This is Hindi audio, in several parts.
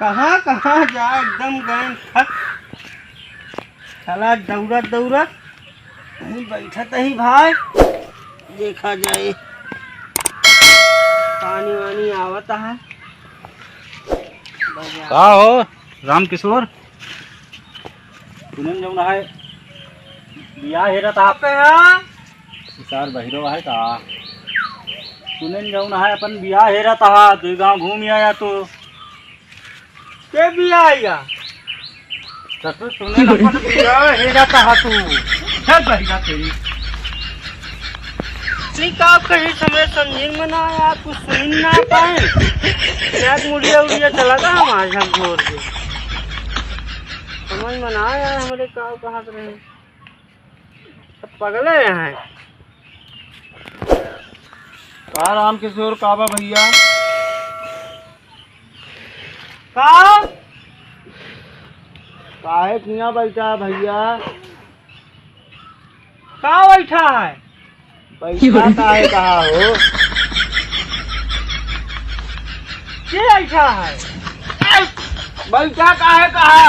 कहाँ कहाँ जा एकदम गए थक चला दौड़त दौड़त कहीं बैठत ही भाई देखा जाए पानी वानी आवत है। का हो राम किशोर सुनन जौन है बियाह हेरत आप पे यहाँ सर बहिरो है का सुनन जौन है अपन बियाह हेरत हा तू गाँव घूम आया तो के भी आएगा तू सुनन अपन बियाह हेरत हा तू चल बहिरा तेरी का कहीं समय समझ में ना आया कुछ सुन ना पाए यार मुड़िया उड़िया चला गया हमारे घर जोर के समझ में ना आया हमारे का कहा रहे सब पगले हैं। का राम किशोर काबा भैया का काहे किया बैठा भैया का बैठा है पैसा काहे कहा हो के बैठा है बैठा काहे कहा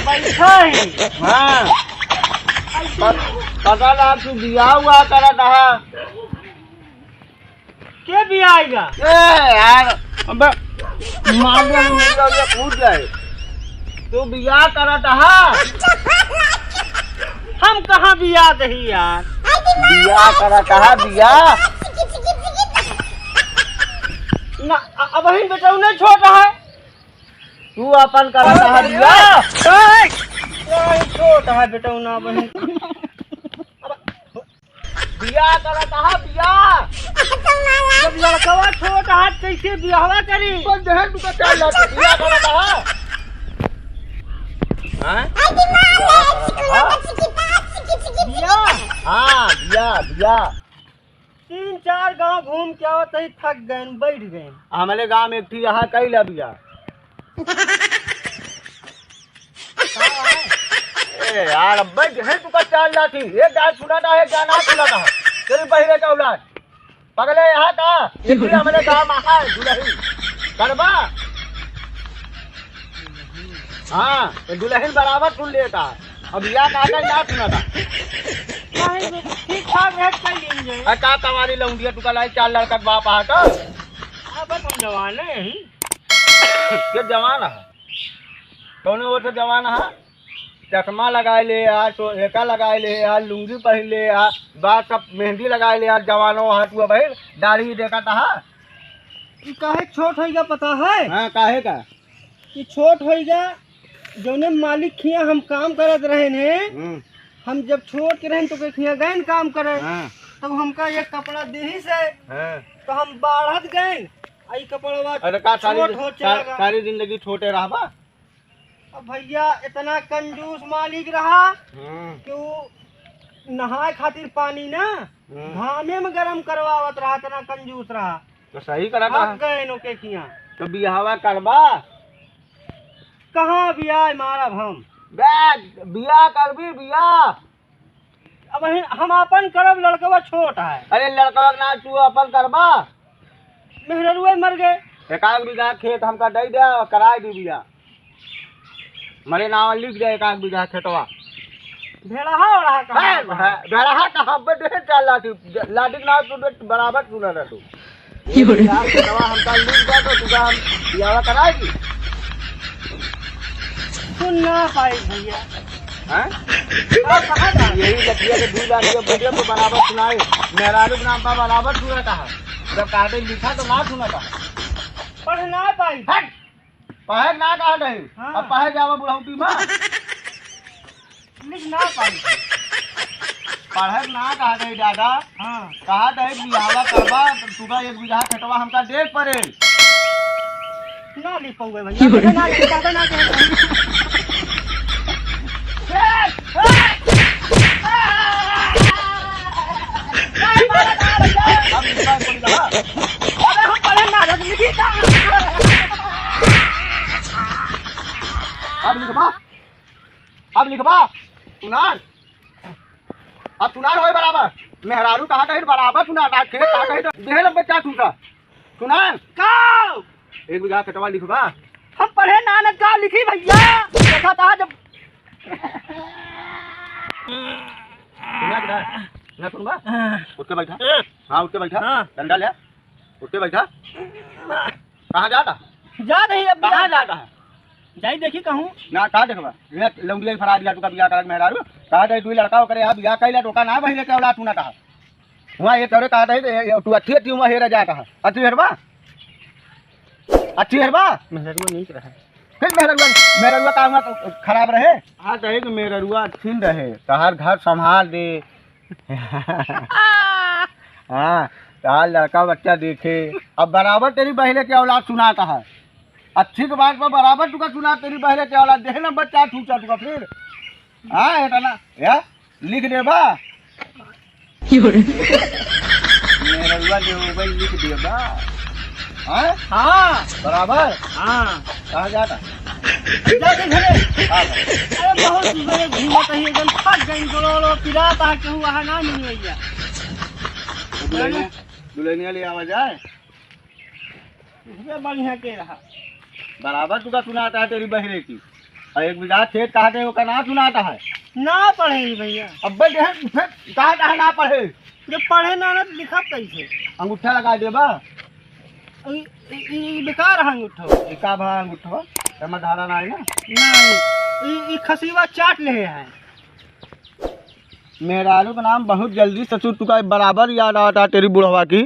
बैठा है हाँ पता ना तू बियाह हुआ करा रहा के भी आएगा यार अबे कूद गए तू बियाह करा रहा हम कहाँ भी याद ही यार बियाह करा रहा बियाह ना अब ही बेटा नहीं छोड़ रहा है तू अपन करा रहा बियाह छोटा है बेटा ना बहन बियाह करा रहा बियाह जब लड़कवा छोटा हाथ कैसे बियाहवा करी बियाह करा रहा हाँ हाँ बियाह बियाह 3-4 गांव घूम के आवत ही थक गए बैठ गए हमारे गांव में एक थी यहाँ कई ला बियाह यार अब्बे है तू का चाल ला थी एक गाय सुनाता है क्या ना सुनाता है तेरे बहिरे का औलाद पगले यहाँ का ये भी हमारे गांव में है दुल्हन करबा हाँ ये दुल्हन बराबर सुन लेता अब यह काका ना सुनाता ठीक ठाक रेट कर लेंगे अच्छा तुम्हारी लौंडिया तू का लाई 4 लड़का बाप आ का अब हम जवान है ये जवान है कौन वो तो जवान है चश्मा लगाए ले यार तो एका लगाए ले यार लुंगी पहन ले यार बात सब मेहंदी लगाए ले यार जवानों हाथ हुआ भाई दाढ़ी देखा था काहे छोट होगा पता है हाँ काहे का कि छोट होगा जौने मालिक खिया हम काम करत रहे ने हम जब छोट के रहे तो खिया गए न काम करे तब हमका ये कपड़ा देही से तो हम बढ़त गए आई कपड़ा अरे का सारी जिंदगी छोटे रहा अब भैया इतना कंजूस मालिक रहा कि वो नहाए खातिर पानी ना घामे में गरम करवावत रहा इतना कंजूस रहा तो सही करा गए नो के खिया तो बियाहवा करबा कहाँ बियाह मारब हम बियाह करबी बियाह अब हम अपन करब लड़कवा छोट है अरे लड़का ना तू अपन करबा मेहरुए मर गए 1 बीघा खेत हमका दे दे कराए दी बियाह मेरे नाम लिख दे 1 बीघा खेतवा भेड़हा रहा कहाँ भेड़हा कहाँ पे चल लाठी ना तू बराबर सुना रहा तू खेतवा हमका लिख दे तो तुझा हम बियाह कराएगी सुन ना पाई भैया यही लड़किया के 2 लाख वीडियो को बराबर सुनाए मेहरारू के नाम पर बराबर सुना था जब काटे लिखा तो ना सुना था पढ़ ना पाई पढ़े ना कहा नहीं अब पढ़े जावा बुढ़ाऊटी माँ लिख ना पाई पढ़े ना कहा नहीं दादा हाँ कहा नहीं बिहावा करवा तुगा 1 बीघा खेतवा हमका देख पड़े ना लिख पाऊंगे भैया ना लिख पाता ना अब लिखबा सुनार अब सुनार होए बराबर मेहरारू कहा कहीं बराबर सुना खेत कहा कहीं देह लग बच्चा सुनता सुनार 1 बीघा खेतवा लिखबा हम पढ़े नानक का लिखी भैया देखा था जब सुना किधर ना सुनबा उठ के बैठा हाँ उठ के बैठा हाँ। डंडा ले उठ के बैठा कहाँ जाता जा रही अब कहाँ जाता है जाई देखी कहूँ ना कहाँ देखबा ये लौंडिया फरा दिया तू का बियाह करक मेहरारू कहा दे तू लड़का करे आ बियाह कैला टोका ना बहिले के औलाद तू ना कहा वहाँ ये करे कहा दे तू अच्छी वहाँ हेरा जा कहा अच्छी हेरबा मेहरुआ नहीं रहा फिर मेहरुआ का तो खराब रहे हाँ कहे कि मेहरुआ अच्छी रहे तहार घर संभाल दे हाँ तहार लड़का बच्चा देखे अब बराबर तेरी बहले के औलाद सुनाता है अच्छी के बात पर बराबर तुका सुना तेरी बहले के औलाद देखे ना बच्चा ठूचा तुका फिर हाँ है ना या लिख दे बा मेहरुआ जो भाई लिख दे बा हाँ हाँ बराबर हाँ कहाँ जाता जाके घरे अरे बहुत बड़े घूमत है एकदम थक गई गोलो पिरात आ कहूँ वहाँ ना मिल भैया दुल्हनिया ले आवा जाए इसमें बढ़िया के रहा बराबर तुका सुनाता है तेरी बहरे की और एक बिघा खेत काटे है उसका ना सुनाता है ना पढ़े ही भैया अब कहा कहा ना पढ़े जब पढ़े ना तो लिखा कैसे अंगूठा लगा दे बा बेकार है अंगूठो एका भा अंगूठा समझ धारा ना है ना नहीं खसीवा चाट ले है मेहरारू का नाम बहुत जल्दी ससुर तुका बराबर याद आता तेरी बुढ़वा की